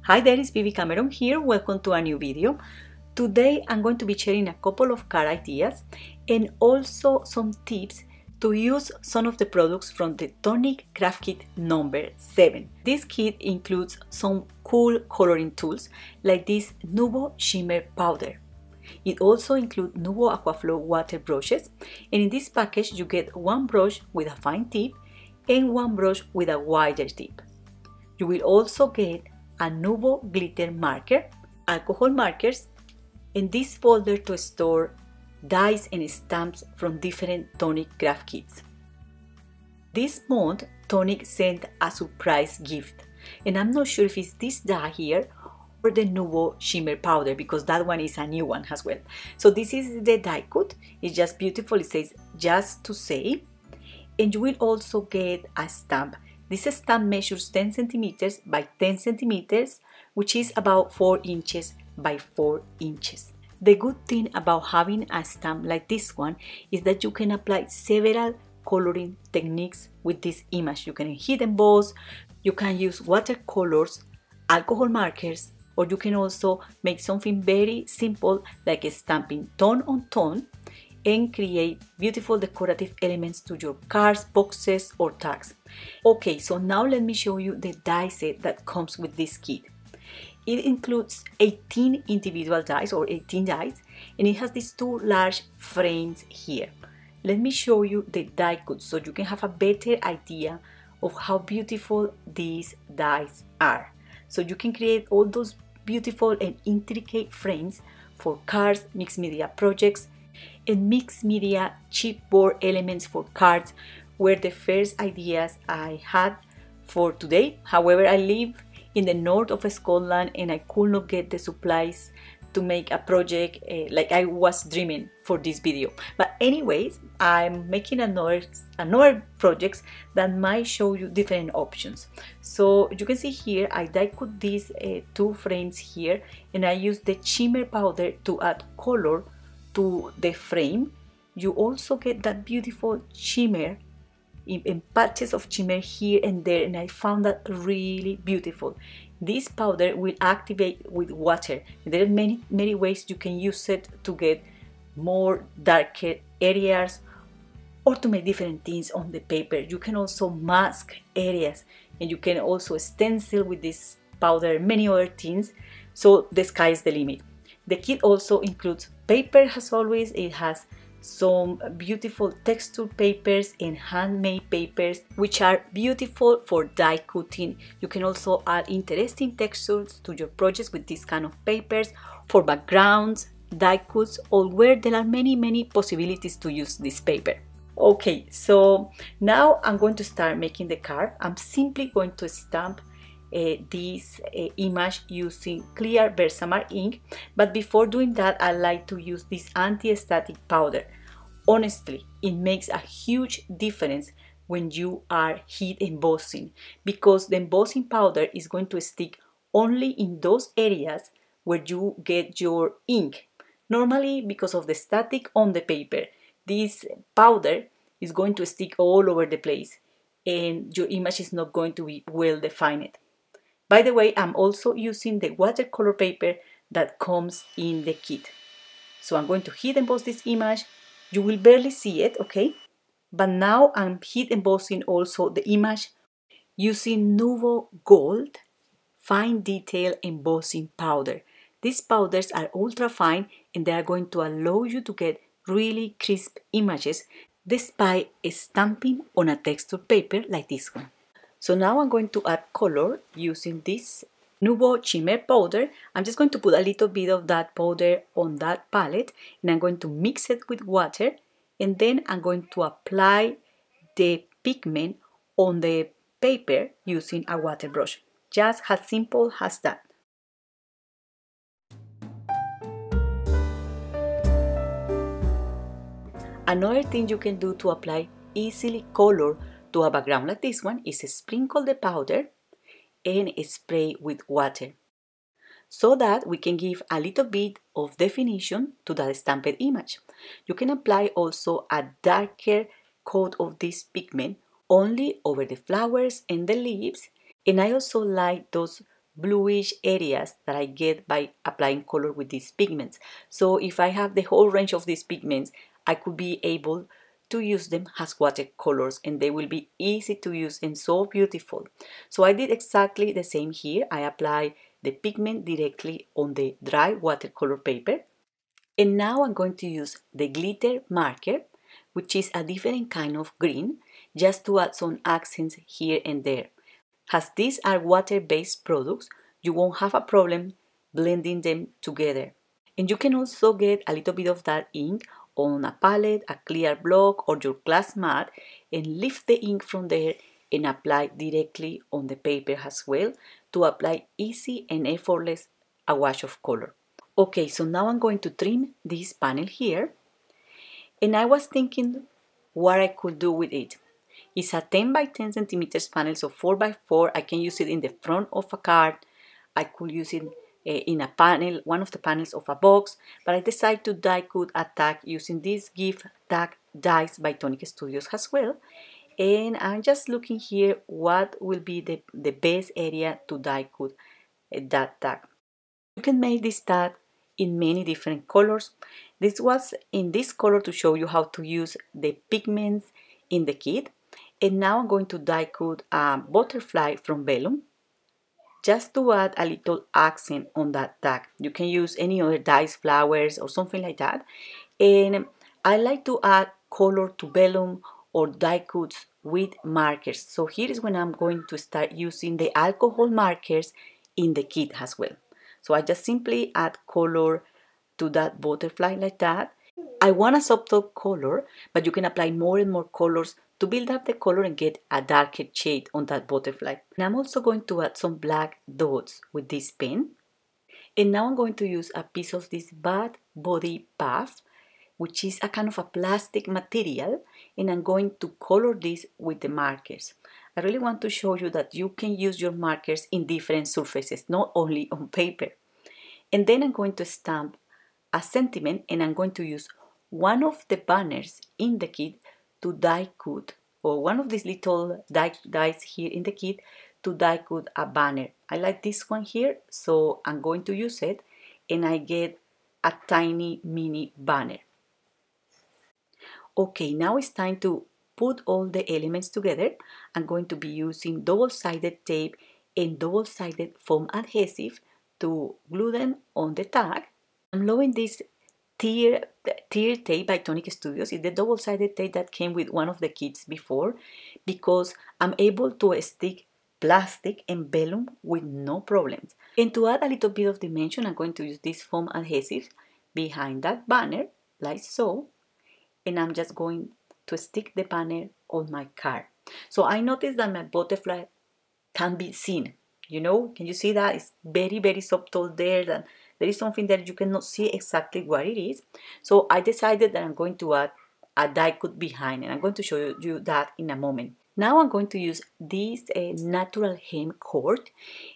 Hi there, it's Bibi Cameron here. Welcome to a new video. Today I'm going to be sharing a couple of card ideas and also some tips to use some of the products from the Tonic Craft Kit number 7. This kit includes some cool coloring tools like this Nuvo Shimmer Powder. It also includes Nuvo Aquaflow water brushes, and in this package you get one brush with a fine tip and one brush with a wider tip. You will also get a Nuvo glitter marker, alcohol markers, and this folder to store dies and stamps from different Tonic Craft Kits. This month, Tonic sent a surprise gift, and I'm not sure if it's this die here or the Nuvo Shimmer Powder, because that one is a new one as well. So this is the die cut. It's just beautiful. It says "Just to Say," and you will also get a stamp. This stamp measures 10 centimeters by 10 centimeters, which is about 4 inches by 4 inches. The good thing about having a stamp like this one is that you can apply several coloring techniques with this image. You can heat emboss, you can use watercolors, alcohol markers, or you can also make something very simple like stamping tone on tone and create beautiful decorative elements to your cards, boxes, or tags. Okay, so now let me show you the die set that comes with this kit. It includes 18 individual dies or 18 dies, and it has these two large frames here. Let me show you the die cut so you can have a better idea of how beautiful these dies are. So you can create all those beautiful and intricate frames for cards, mixed media projects, and mixed media chipboard elements for cards were the first ideas I had for today. However, I live in the north of Scotland and I could not get the supplies to make a project like I was dreaming for this video. But anyways, I'm making another projects that might show you different options. So you can see here I die cut these two frames here, and I use the shimmer powder to add color to the frame. You also get that beautiful shimmer in patches of shimmer here and there, and I found that really beautiful. This powder will activate with water. There are many ways you can use it to get more darker areas or to make different things on the paper. You can also mask areas, and you can also stencil with this powder, many other things. So the sky is the limit. The kit also includes paper as always. It has some beautiful texture papers and handmade papers which are beautiful for die cutting. You can also add interesting textures to your projects with this kind of papers for backgrounds, die cuts, or where there are many possibilities to use this paper. Okay, so now I'm going to start making the card. I'm simply going to stamp this image using clear Versamark ink, but before doing that I like to use this anti-static powder. Honestly, it makes a huge difference when you are heat embossing, because the embossing powder is going to stick only in those areas where you get your ink. Normally, because of the static on the paper, this powder is going to stick all over the place and your image is not going to be well defined. By the way, I'm also using the watercolor paper that comes in the kit. So I'm going to heat emboss this image. You will barely see it, okay? But now I'm heat embossing also the image using Nuvo Gold Fine Detail Embossing Powder. These powders are ultra fine and they are going to allow you to get really crisp images despite stamping on a textured paper like this one. So now I'm going to add color using this Nuvo Shimmer Powder. I'm just going to put a little bit of that powder on that palette, and I'm going to mix it with water, and then I'm going to apply the pigment on the paper using a water brush. Just as simple as that. Another thing you can do to apply easily color to a background like this one is sprinkle the powder and spray with water so that we can give a little bit of definition to that stamped image. You can apply also a darker coat of this pigment only over the flowers and the leaves, and I also like those bluish areas that I get by applying color with these pigments. So if I have the whole range of these pigments, I could be able to use them as watercolors, and they will be easy to use and so beautiful. So I did exactly the same here. I apply the pigment directly on the dry watercolor paper. And now I'm going to use the glitter marker, which is a different kind of green, just to add some accents here and there. As these are water-based products, you won't have a problem blending them together. And you can also get a little bit of that ink on a palette, a clear block, or your glass mat, and lift the ink from there and apply directly on the paper as well to apply easy and effortless a wash of color. Okay, so now I'm going to trim this panel here, and I was thinking what I could do with it. It's a 10 by 10 centimeters panel, so 4 by 4. I can use it in the front of a card. I could use it in a panel, one of the panels of a box, but I decided to die cut a tag using this gift tag dies by Tonic Studios as well. And I'm just looking here what will be the best area to die cut that tag. You can make this tag in many different colors. This was in this color to show you how to use the pigments in the kit. And now I'm going to die cut a butterfly from vellum just to add a little accent on that tag. You can use any other dies, flowers, or something like that. And I like to add color to vellum or die cuts with markers. So here is when I'm going to start using the alcohol markers in the kit as well. So I just simply add color to that butterfly like that. I want a subtle color, but you can apply more and more colors to build up the color and get a darker shade on that butterfly. And I'm also going to add some black dots with this pen. And now I'm going to use a piece of this bad body puff, which is a kind of a plastic material, and I'm going to color this with the markers. I really want to show you that you can use your markers in different surfaces, not only on paper. And then I'm going to stamp a sentiment, and I'm going to use one of the banners in the kit to die cut, or one of these little dies here in the kit to die cut a banner. I like this one here, so I'm going to use it, and I get a tiny mini banner. Okay, now it's time to put all the elements together. I'm going to be using double-sided tape and double-sided foam adhesive to glue them on the tag. I'm loving this tear tape by Tonic Studios. It's the double-sided tape that came with one of the kits before, because I'm able to stick plastic and vellum with no problems. And to add a little bit of dimension, I'm going to use this foam adhesive behind that banner, like so. And I'm just going to stick the banner on my card. So I noticed that my butterfly can be seen. You know, can you see that? It's very, very subtle there. That there is something that you cannot see exactly what it is. So I decided that I'm going to add a die cut behind, and I'm going to show you that in a moment. Now I'm going to use this natural hem cord,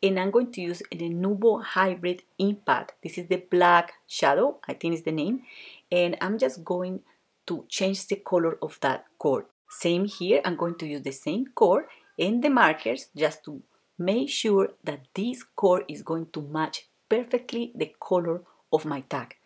and I'm going to use the Nuvo Hybrid Impact. This is the black shadow, I think is the name, and I'm just going to change the color of that cord. Same here, I'm going to use the same cord and the markers just to make sure that this cord is going to match perfectly the color of my tag.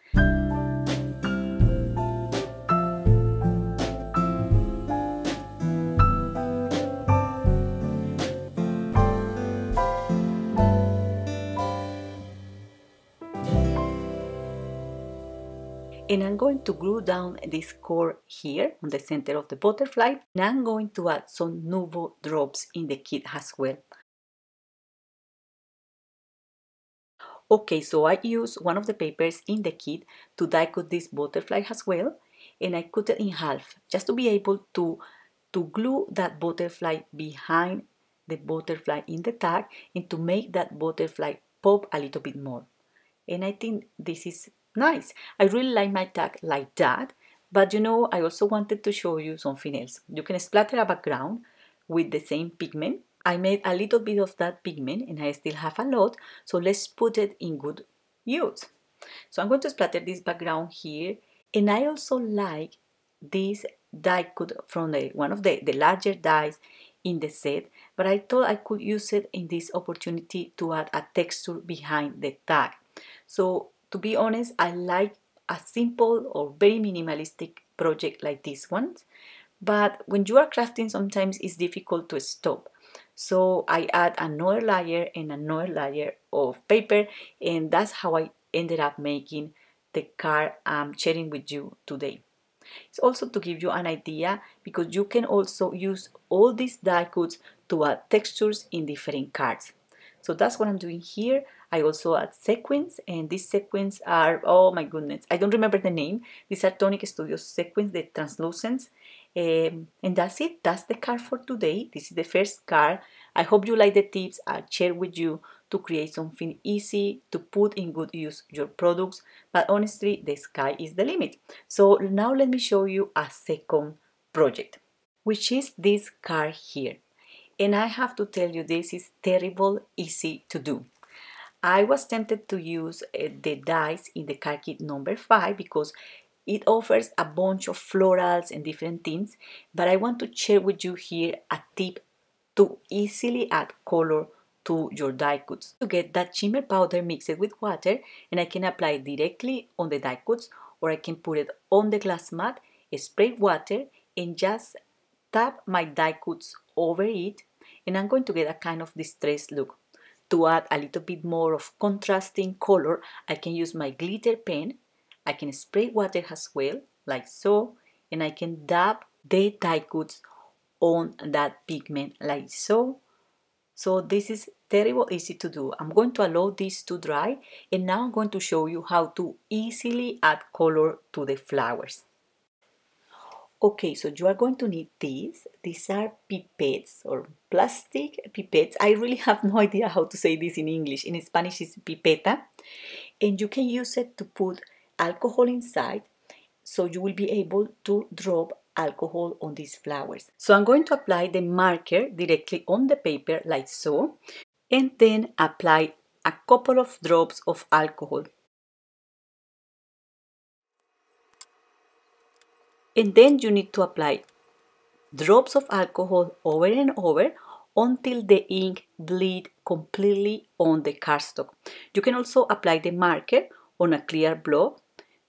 And I'm going to glue down this cord here on the center of the butterfly. And I'm going to add some Nuvo drops in the kit as well. Okay, so I use one of the papers in the kit to die cut this butterfly as well. And I cut it in half just to be able to glue that butterfly behind the butterfly in the tag, and to make that butterfly pop a little bit more. And I think this is nice. I really like my tag like that, but you know, I also wanted to show you something else. You can splatter a background with the same pigment. I made a little bit of that pigment and I still have a lot, so let's put it in good use. So I'm going to splatter this background here, and I also like this die cut from one of the larger dies in the set, but I thought I could use it in this opportunity to add a texture behind the tag. So to be honest, I like a simple or very minimalistic project like this one, but when you are crafting sometimes it's difficult to stop. So I add another layer and another layer of paper, and that's how I ended up making the card I'm sharing with you today. It's also to give you an idea, because you can also use all these die cuts to add textures in different cards. So that's what I'm doing here. I also add sequins, and these sequins are, oh my goodness, I don't remember the name. These are Tonic Studios sequins, the translucents. And that's it. That's the card for today. This is the first card. I hope you like the tips I shared with you to create something easy to put in good use your products. But honestly, the sky is the limit. So now let me show you a second project, which is this card here. And I have to tell you, this is terrible easy to do. I was tempted to use the dies in the card kit number 5 because it offers a bunch of florals and different things, but I want to share with you here a tip to easily add color to your die cuts. To get that shimmer powder mixed with water, and I can apply it directly on the die cuts, or I can put it on the glass mat, spray water, and just tap my die cuts over it, and I'm going to get a kind of distressed look. To add a little bit more of contrasting color, I can use my glitter pen. I can spray water as well, like so, and I can dab the die cuts on that pigment like so. So this is terrible easy to do. I'm going to allow this to dry, and now I'm going to show you how to easily add color to the flowers. Okay, so you are going to need these. These are pipettes or plastic pipettes. I really have no idea how to say this in English. In Spanish it's pipeta. And you can use it to put alcohol inside, so you will be able to drop alcohol on these flowers. So I'm going to apply the marker directly on the paper like so, and then apply a couple of drops of alcohol. And then you need to apply drops of alcohol over and over until the ink bleeds completely on the cardstock. You can also apply the marker on a clear block,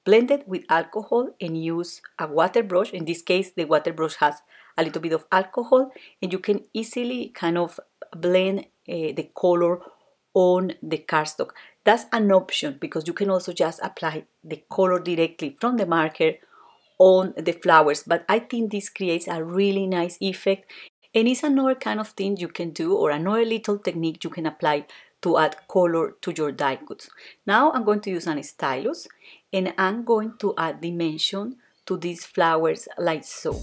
blend it with alcohol, and use a water brush. In this case, the water brush has a little bit of alcohol, and you can easily kind of blend the color on the cardstock. That's an option, because you can also just apply the color directly from the marker on the flowers, but I think this creates a really nice effect, and it's another kind of thing you can do, or another little technique you can apply to add color to your die cuts. Now I'm going to use an stylus, and I'm going to add dimension to these flowers like so.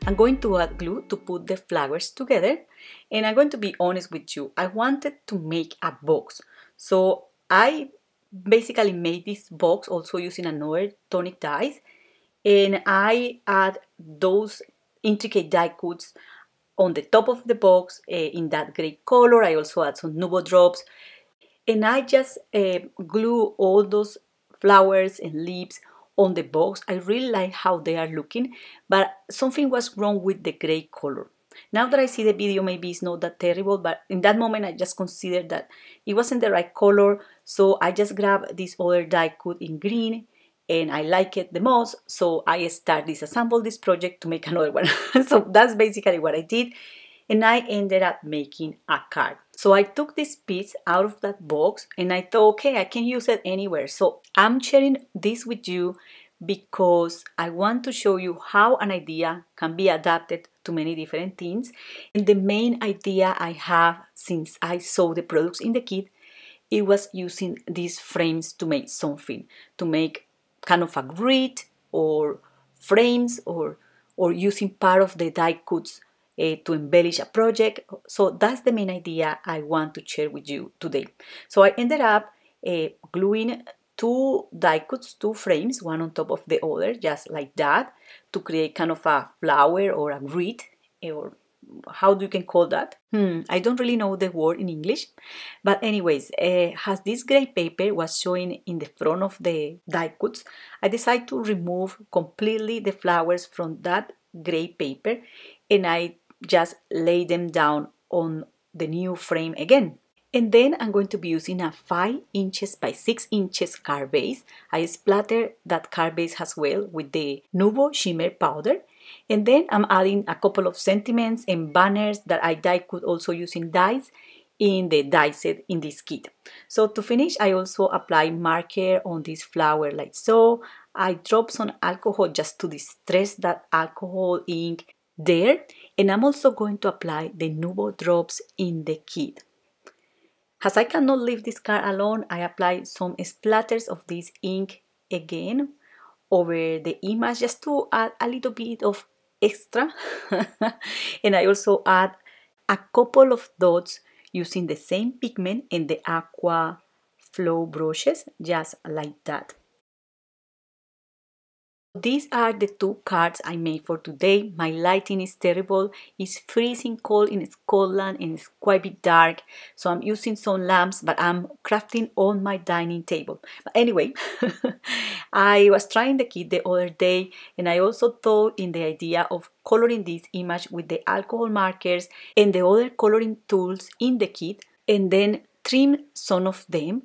I'm going to add glue to put the flowers together, and I'm going to be honest with you, I wanted to make a box. So I basically made this box also using another tonic dies, and I add those intricate die cuts on the top of the box in that gray color. I also add some nubo drops, and I just glue all those flowers and leaves on the box. I really like how they are looking, but something was wrong with the gray color. Now that I see the video, maybe it's not that terrible, but in that moment I just considered that it wasn't the right color, so I just grabbed this other die cut in green, and I like it the most, so I disassembled this project to make another one. So that's basically what I did, and I ended up making a card. So I took this piece out of that box, and I thought, okay, I can use it anywhere. So I'm sharing this with you because I want to show you how an idea can be adapted to many different things. And the main idea I have since I saw the products in the kit, it was using these frames to make something, to make kind of a grid or frames, or using part of the die cuts to embellish a project. So that's the main idea I want to share with you today. So I ended up gluing two die cuts, two frames, one on top of the other, just like that, to create kind of a flower or a grid, or how do you can call that? I don't really know the word in English, but anyways, as this gray paper was showing in the front of the die cuts, I decided to remove completely the flowers from that gray paper, and I just lay them down on the new frame again. And then I'm going to be using a 5 inches by 6 inches card base. I splatter that card base as well with the Nuvo shimmer powder. And then I'm adding a couple of sentiments and banners that I die cut also using dies in the die set in this kit. So to finish, I also apply marker on this flower like so. I drop some alcohol just to distress that alcohol ink there. And I'm also going to apply the Nuvo drops in the kit. As I cannot leave this card alone, I apply some splatters of this ink again over the image just to add a little bit of extra. And I also add a couple of dots using the same pigment in the aqua flow brushes, just like that. These are the 2 cards I made for today. My lighting is terrible. It's freezing cold in Scotland and it's quite a bit dark. So I'm using some lamps, but I'm crafting on my dining table. But anyway, I was trying the kit the other day, and I also thought in the idea of coloring this image with the alcohol markers and the other coloring tools in the kit, and then trim some of them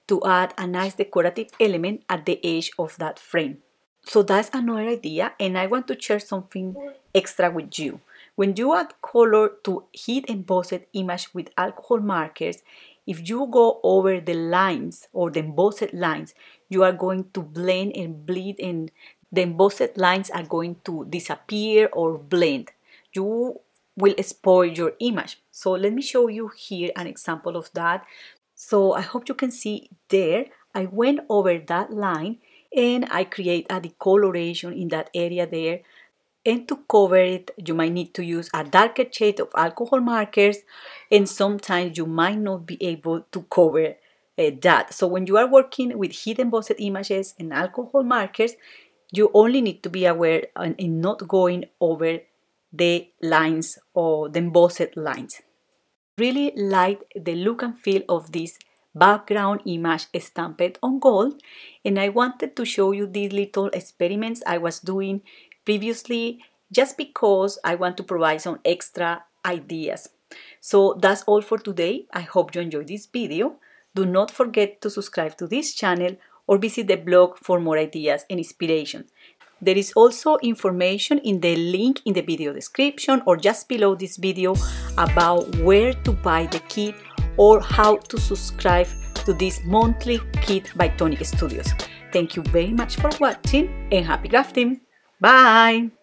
to add a nice decorative element at the edge of that frame. So that's another idea, and I want to share something extra with you. When you add color to heat embossed image with alcohol markers, if you go over the lines or the embossed lines, you are going to blend and bleed, and the embossed lines are going to disappear or blend. You will spoil your image. So let me show you here an example of that. So I hope you can see there, I went over that line and I create a decoloration in that area there. And to cover it, you might need to use a darker shade of alcohol markers, and sometimes you might not be able to cover that. So when you are working with heat embossed images and alcohol markers, you only need to be aware in not going over the lines or the embossed lines. Really like the look and feel of this background image stamped on gold, and I wanted to show you these little experiments I was doing previously just because I want to provide some extra ideas. So that's all for today. I hope you enjoyed this video. Do not forget to subscribe to this channel or visit the blog for more ideas and inspiration. There is also information in the link in the video description or just below this video about where to buy the kit or how to subscribe to this monthly kit by Tonic Studios. Thank you very much for watching and happy crafting! Bye!